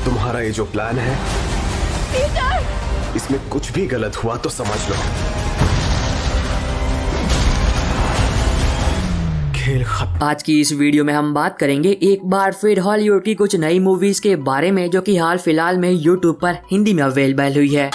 तुम्हारा ये जो प्लान है, इसमें कुछ भी गलत हुआ तो समझ लो खेल खत्म। आज की इस वीडियो में हम बात करेंगे एक बार फिर हॉलीवुड की कुछ नई मूवीज के बारे में जो कि हाल फिलहाल में यूट्यूब पर हिंदी में अवेलेबल हुई है।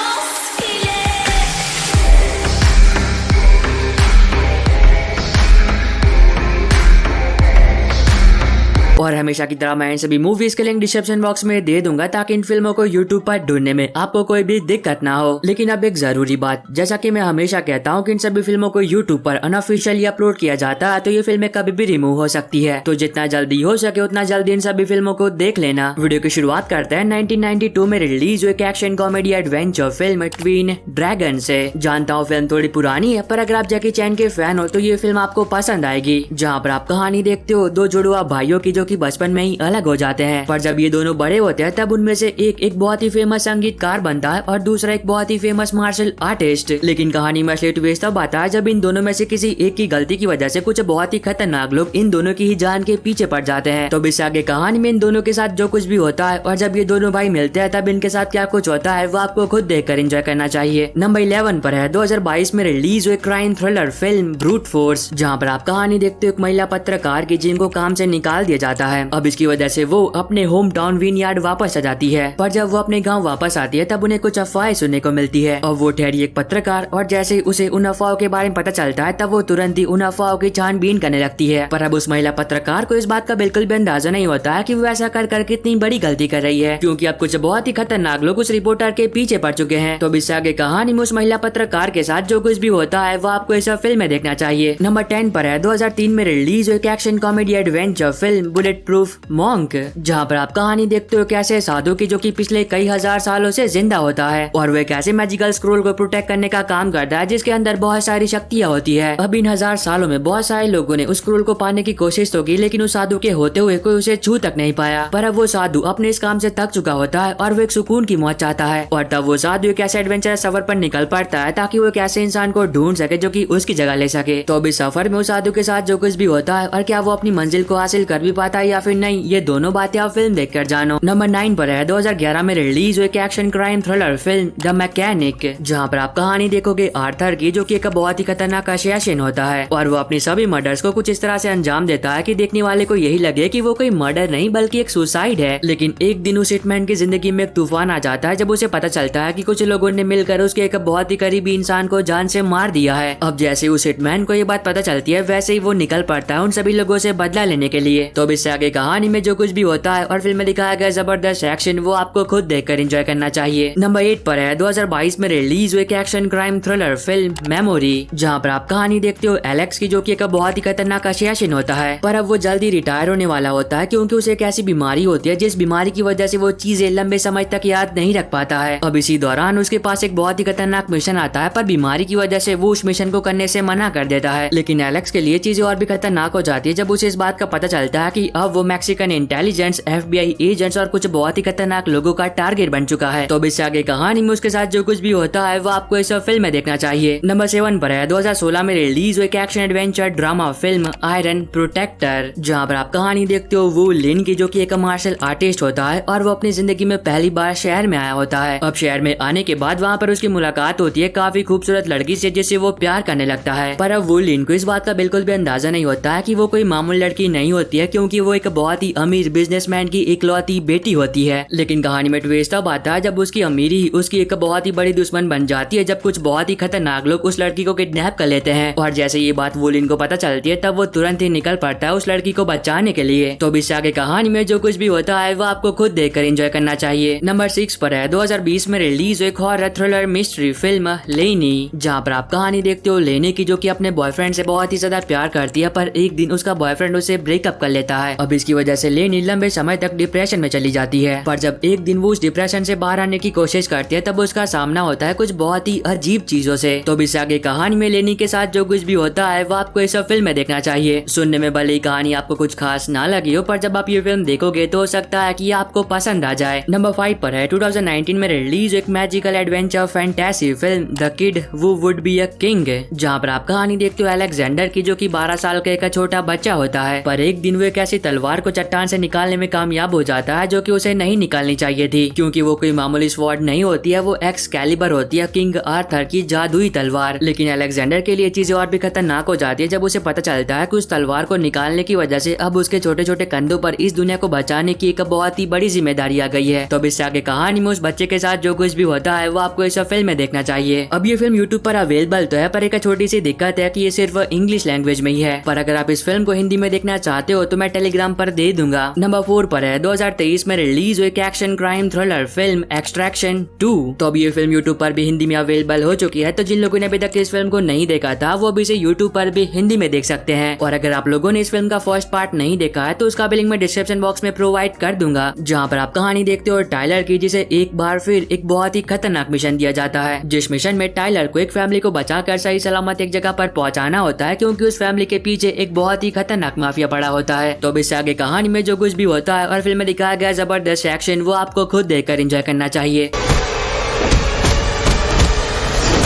और हमेशा की तरह मैं इन सभी मूवीज के लिंक डिस्क्रिप्शन बॉक्स में दे दूंगा ताकि इन फिल्मों को यूट्यूब पर ढूंढने में आपको कोई भी दिक्कत ना हो। लेकिन अब एक जरूरी बात, जैसा कि मैं हमेशा कहता हूं कि इन सभी फिल्मों को यूट्यूब पर अनऑफिशियली अपलोड किया जाता है तो ये फिल्में कभी भी रिमूव हो सकती है, तो जितना जल्दी हो सके उतना जल्दी इन सभी फिल्मों को देख लेना। वीडियो की शुरुआत करते हैं 1992 में रिलीज हुई एक action comedy adventure film twin dragon से। जानता हूँ फिल्म थोड़ी पुरानी है, पर अगर आप जैकी चैन के फैन हो तो ये फिल्म आपको पसंद आएगी, जहाँ पर आप कहानी देखते हो दो जुड़वा भाइयों की जो कि बचपन में ही अलग हो जाते हैं, पर जब ये दोनों बड़े होते हैं तब उनमें से एक बहुत ही फेमस संगीतकार बनता है और दूसरा एक बहुत ही फेमस मार्शल आर्टिस्ट। लेकिन कहानी में असली ट्विस्ट तब आता है जब इन दोनों में से किसी एक की गलती की वजह से कुछ बहुत ही खतरनाक लोग इन दोनों की ही जान के पीछे पड़ जाते हैं। तो इससे आगे कहानी में इन दोनों के साथ जो कुछ भी होता है और जब ये दोनों भाई मिलते हैं तब इनके साथ क्या कुछ होता है वो आपको खुद देखकर एंजॉय करना चाहिए। नंबर 11 पर है 2022 में रिलीज हुई crime thriller film brute force, जहाँ पर आप कहानी देखते हो एक महिला पत्रकार की जिनको काम से निकाल दिया जाता है। अब इसकी वजह से वो अपने होम टाउन विनयार्ड वापस आ जाती है, पर जब वो अपने गांव वापस आती है तब उन्हें कुछ अफवाहें सुनने को मिलती है और वो ठहरी एक पत्रकार, और जैसे ही उसे उन अफवाहों के बारे में पता चलता है तब वो तुरंत ही उन अफवाहों की छानबीन करने लगती है। पर अब उस महिला पत्रकार को इस बात का बिल्कुल भी अंदाजा नहीं होता है कि वो ऐसा कर कितनी बड़ी गलती कर रही है, क्योंकि अब कुछ बहुत ही खतरनाक लोग उस रिपोर्टर के पीछे पड़ चुके हैं। तो इससे आगे कहानी में उस महिला पत्रकार के साथ जो कुछ भी होता है वो आपको इस फिल्म में देखना चाहिए। नंबर 10 पर है 2003 में रिलीज हुई action comedy adventure film bullet proof monk, जहाँ पर आप कहानी देखते हो कैसे साधु की जो कि पिछले कई हजार सालों से जिंदा होता है और वह कैसे मैजिकल स्क्रोल को प्रोटेक्ट करने का काम करता है जिसके अंदर बहुत सारी शक्तियाँ होती है। अब इन हजार सालों में बहुत सारे लोगों ने उस स्क्रोल को पाने की कोशिश तो की, लेकिन उस साधु के होते हुए कोई उसे छू तक नहीं पाया। पर अब वो साधु अपने इस काम से थक चुका होता है और वो एक सुकून की मौत चाहता है, और तब वो साधु एक ऐसे एडवेंचर सफर पर निकल पड़ता है ताकि वो एक ऐसे इंसान को ढूंढ सके जो कि उसकी जगह ले सके। तो अब इस सफर में उस साधु के साथ जो कुछ भी होता है और क्या वो अपनी मंजिल को हासिल कर भी पाता है या फिर नहीं, ये दोनों बातें आप फिल्म देखकर जानो। नंबर 9 पर है 2011 में रिलीज हुई एक action crime thriller film the mechanic, जहाँ पर आप कहानी देखोगे आर्थर की जो कि एक बहुत ही खतरनाक असैसिन होता है और वो अपनी सभी मर्डर्स को कुछ इस तरह से अंजाम देता है कि देखने वाले को यही लगे कि वो कोई मर्डर नहीं बल्कि एक सुसाइड है। लेकिन एक दिन उस हिटमैन की जिंदगी में एक तूफान आ जाता है जब उसे पता चलता है कि कुछ लोगों ने मिलकर उसके एक बहुत ही करीबी इंसान को जान से मार दिया है। अब जैसे उस हिटमैन को ये बात पता चलती है वैसे ही वो निकल पड़ता है उन सभी लोगों से बदला लेने के लिए। तो अब इससे आगे कहानी में जो कुछ भी होता है और फिल्म में दिखाया गया जबरदस्त एक्शन वो आपको खुद देखकर एंजॉय करना चाहिए। नंबर 8 पर है 2022 में रिलीज हुई एक action crime thriller film memory, जहाँ पर आप कहानी देखते हो एलेक्स की जो कि एक बहुत ही खतरनाक असैसिन होता है, पर अब वो जल्दी रिटायर होने वाला होता है क्योंकि उसे एक ऐसी बीमारी होती है जिस बीमारी की वजह से वो चीजें लंबे समय तक याद नहीं रख पाता है। अब इसी दौरान उसके पास एक बहुत ही खतरनाक मिशन आता है, पर बीमारी की वजह से वो उस मिशन को करने से मना कर देता है। लेकिन एलेक्स के लिए चीजें और भी खतरनाक हो जाती है जब उसे इस बात का पता चलता है कि अब वो मैक्सिकन इंटेलिजेंस, FBI एजेंट्स और कुछ बहुत ही खतरनाक लोगों का टारगेट बन चुका है। तो अब इससे आगे कहानी में उसके साथ जो कुछ भी होता है वो आपको इस फिल्म में देखना चाहिए। नंबर 7 पर है 2016 में रिलीज हुई एक action adventure drama film Iron Protector, जहाँ पर आप कहानी देखते हो वो लिन की जो कि एक मार्शल आर्टिस्ट होता है और वो अपनी जिंदगी में पहली बार शहर में आया होता है। अब शहर में आने के बाद वहाँ पर उसकी मुलाकात होती है काफी खूबसूरत लड़की से जिससे वो प्यार करने लगता है, पर अब वो लिन को इस बात का बिल्कुल भी अंदाजा नहीं होता है कि वो कोई मामूली लड़की नहीं होती है क्योंकि वो एक बहुत ही अमीर बिजनेसमैन की इकलौती बेटी होती है। लेकिन कहानी में ट्विस्ट तब आता है जब उसकी अमीरी ही उसकी एक बहुत ही बड़ी दुश्मन बन जाती है जब कुछ बहुत ही खतरनाक लोग उस लड़की को किडनैप कर लेते हैं, और जैसे ये बात वुलिन को पता चलती है तब वो तुरंत ही निकल पड़ता है उस लड़की को बचाने के लिए। तो इससे आगे कहानी में जो कुछ भी होता है वो आपको खुद देखकर एंजॉय करना चाहिए। नंबर 6 पर है 2020 में रिलीज एक हॉरर थ्रिलर मिस्ट्री फिल्म लेनी, जहाँ पर आप कहानी देखते हो लेनी की जो कि अपने बॉयफ्रेंड से बहुत ही ज्यादा प्यार करती है, पर एक दिन उसका बॉयफ्रेंड उसे ब्रेकअप कर लेता है। अब इसकी वजह से लेनी लंबे समय तक डिप्रेशन में चली जाती है, पर जब एक दिन वो उस डिप्रेशन से बाहर आने की कोशिश करती है तब उसका सामना होता है कुछ बहुत ही अजीब चीजों से। तो इससे आगे कहानी में लेनी के साथ जो कुछ भी होता है वो आपको इस फिल्म में देखना चाहिए। सुनने में भले ही कहानी आपको कुछ खास ना लगी हो, पर जब आप ये फिल्म देखोगे तो हो सकता है कि आपको पसंद आ जाए। नंबर 5 पर है 2019 में रिलीज एक magical adventure fantasy film the kid वो वुड बी अ किंग, जहाँ पर आप कहानी देखते हो अलेक्जेंडर की जो कि 12 साल का एक छोटा बच्चा होता है, पर एक दिन वो एक ऐसी ऐसी तलवार को चट्टान से निकालने में कामयाब हो जाता है जो कि उसे नहीं निकालनी चाहिए थी, क्योंकि वो कोई मामूली स्वॉर्ड नहीं होती है, वो एक्सकैलिबर होती है, किंग आर्थर की जादुई तलवार। लेकिन अलेक्जेंडर के लिए चीजें और भी खतरनाक हो जाती है जब उसे पता चलता है कि उस तलवार को निकालने की वजह से अब उसके छोटे छोटे कंधों पर इस दुनिया को बचाने की एक बहुत ही बड़ी जिम्मेदारी आ गई है। तो अब इससे आगे कहानी में उस बच्चे के साथ जो कुछ भी होता है वो आपको इस फिल्म में देखना चाहिए। अब ये फिल्म यूट्यूब पर अवेलेबल तो है, पर एक छोटी सी दिक्कत है कि ये सिर्फ इंग्लिश लैंग्वेज में ही है। पर अगर आप इस फिल्म को हिंदी में देखना चाहते हो तो मैं टेलीग्राम पर दे दूंगा। नंबर 4 पर है 2023 में रिलीज हुई action crime thriller film extraction 2। तो अब ये फिल्म यूट्यूब पर भी हिंदी में अवेलेबल हो चुकी है, तो जिन लोगों ने अभी तक इस फिल्म को नहीं देखा था वो भी इसे यूट्यूब पर भी हिंदी में देख सकते हैं। और अगर आप लोगों ने इस फिल्म का फर्स्ट पार्ट नहीं देखा है तो उसका भी लिंक मैं डिस्क्रिप्शन बॉक्स में प्रोवाइड कर दूंगा, जहाँ पर आप कहानी देखते हो टाइलर की, जिसे एक बार फिर एक बहुत ही खतरनाक मिशन दिया जाता है, जिस मिशन में टाइलर को एक फैमिली को बचाकर सही सलामत एक जगह पर पहुंचाना होता है, क्योंकि उस फैमिली के पीछे एक बहुत ही खतरनाक माफिया पड़ा होता है। तो अब इससे आगे कहानी में जो कुछ भी होता है और फिल्म में दिखाया गया जबरदस्त एक्शन वो आपको खुद देखकर एंजॉय करना चाहिए।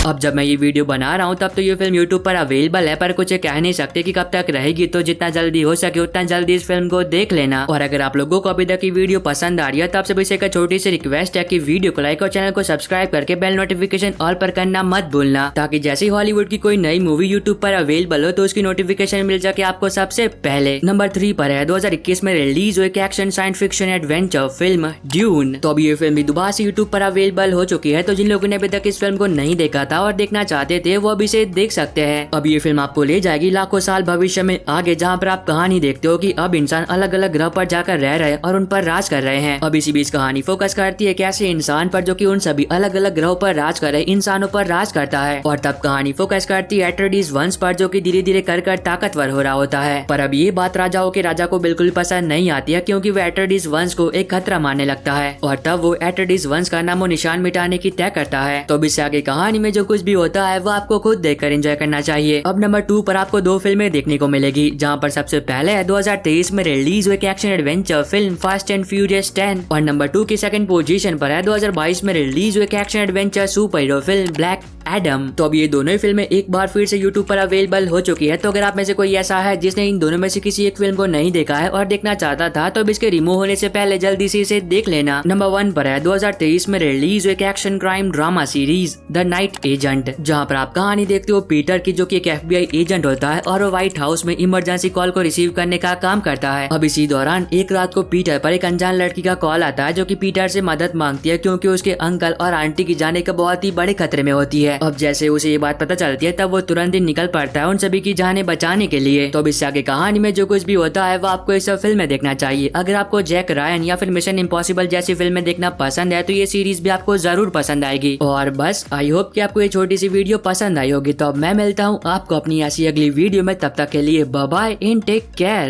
अब जब मैं ये वीडियो बना रहा हूँ तब तो ये फिल्म यूट्यूब पर अवेलेबल है, पर कुछ कह नहीं सकते कि कब तक रहेगी, तो जितना जल्दी हो सके उतना जल्दी इस फिल्म को देख लेना। और अगर आप लोगों को अभी तक ये वीडियो पसंद आ रही है तो आप सभी से एक छोटी सी रिक्वेस्ट है कि वीडियो को लाइक और चैनल को सब्सक्राइब करके बेल नोटिफिकेशन ऑल पर करना मत भूलना, ताकि जैसे हॉलीवुड की कोई नई मूवी यूट्यूब पर अवेलेबल हो तो उसकी नोटिफिकेशन मिल जाके आपको सबसे पहले। नंबर 3 पर है 2021 में रिलीज हुई action science fiction adventure film dune. तो अब ये फिल्म भी दोबारा से यूट्यूब पर अवेलेबल हो चुकी है, तो जिन लोगों ने अभी तक इस फिल्म को नहीं देखा था और देखना चाहते थे वो अब इसे देख सकते हैं। अब ये फिल्म आपको ले जाएगी लाखों साल भविष्य में आगे, जहाँ पर आप कहानी देखते हो कि अब इंसान अलग अलग ग्रह पर जाकर रह रहे हैं और उन पर राज कर रहे हैं। अब इसी बीच कहानी फोकस करती है कैसे इंसान पर जो कि उन सभी अलग अलग ग्रहों पर राज कर रहे इंसानों पर राज करता है। और तब कहानी फोकस करती है एट्रेडिस वंश पर जो कि धीरे धीरे कर ताकतवर हो रहा होता है। पर अब ये बात राजाओं के राजा को बिल्कुल पसंद नहीं आती है, क्योंकि वो एट्रेडिस वंश को एक खतरा मानने लगता है और तब वो एट्रेडिस वंश का नामो निशान मिटाने की तय करता है। तो इससे आगे कहानी में जो कुछ भी होता है वो आपको खुद देखकर एंजॉय करना चाहिए। अब नंबर 2 पर आपको 2 फिल्में देखने को मिलेगी, जहां पर सबसे पहले है 2023 में रिलीज हुई action adventure film fast and furious 10, और नंबर 2 की सेकंड पोजीशन पर है 2022 में रिलीज हुई action adventure super hero film black Adam. तो अब ये दोनों ही फिल्में एक बार फिर से यूट्यूब पर अवेलेबल हो चुकी है, तो अगर आप में से कोई ऐसा है जिसने इन दोनों में से किसी एक फिल्म को नहीं देखा है और देखना चाहता था तो अब इसके रिमूव होने से पहले जल्दी से इसे देख लेना। नंबर 1 पर है 2023 में रिलीज हुई action crime drama series the night agent, जहाँ पर आप कहानी देखते हो पीटर की, जो कि एक FBI एजेंट होता है और वो व्हाइट हाउस में इमरजेंसी कॉल को रिसीव करने का काम करता है। अब इसी दौरान एक रात को पीटर पर एक अनजान लड़की का कॉल आता है जो कि पीटर से मदद मांगती है, क्योंकि उसके अंकल और आंटी की जाने का बहुत ही बड़े खतरे में होती है। अब जैसे उसे ये बात पता चलती है तब वो तुरंत ही निकल पड़ता है उन सभी की जानें बचाने के लिए। तो अब इससे आगे कहानी में जो कुछ भी होता है वो आपको इस फिल्म में देखना चाहिए। अगर आपको जैक रायन या फिर मिशन इम्पॉसिबल जैसी फिल्में देखना पसंद है तो ये सीरीज भी आपको जरूर पसंद आएगी। और बस आई होप कि आपको ये छोटी सी वीडियो पसंद आई होगी। तो अब मैं मिलता हूँ आपको अपनी ऐसी अगली वीडियो में, तब तक के लिए bye bye and take care.